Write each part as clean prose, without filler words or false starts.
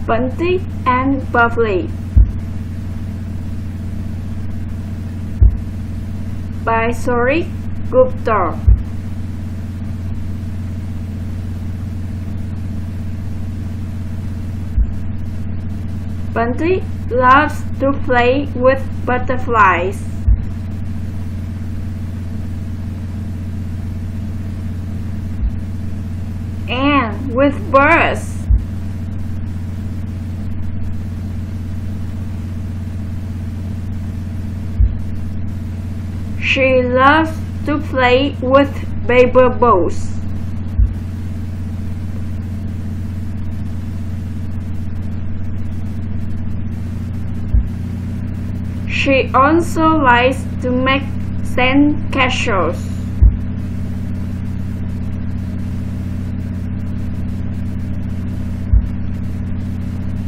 Bunty and Bubbly by Sorry Gupta. Bunty loves to play with butterflies. And with birds. She loves to play with baby bubbles. She also likes to make sand castles.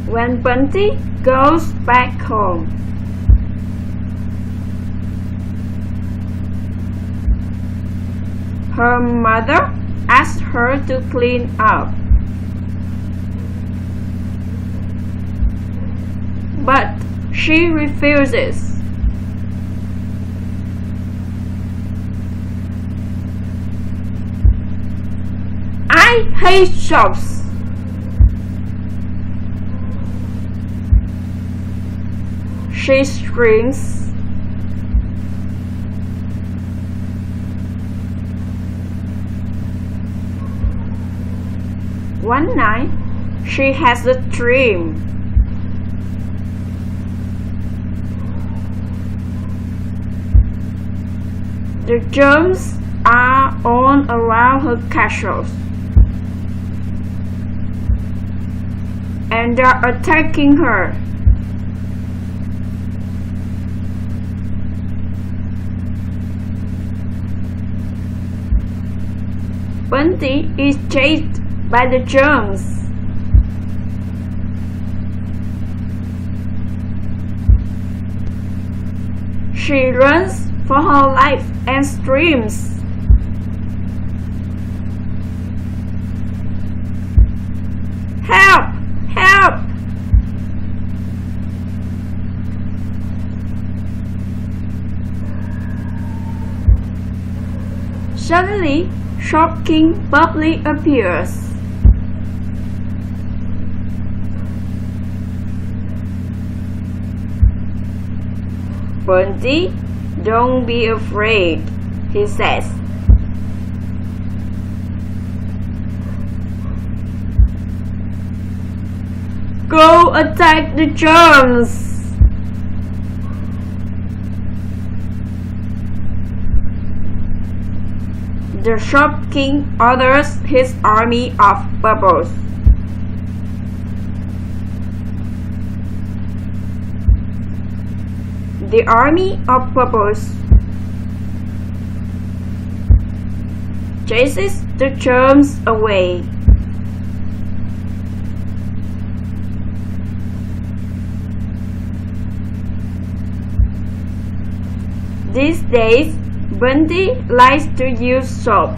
When Bunty goes back home, her mother asks her to clean up, but she refuses. I hate shops, she screams. One night, she has a dream. The germs are all around her castles, and are attacking her. Bunty is chased by the germs. She runs for her life and screams. Help! Help! Suddenly, shocking Bubbly appears. Bunty, don't be afraid, he says. Go attack the germs! The Shop King orders his army of bubbles. The army of bubbles chases the germs away. These days, Bunty likes to use soap.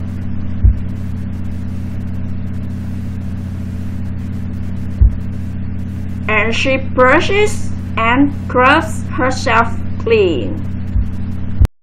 And she brushes and scrubs herself clean.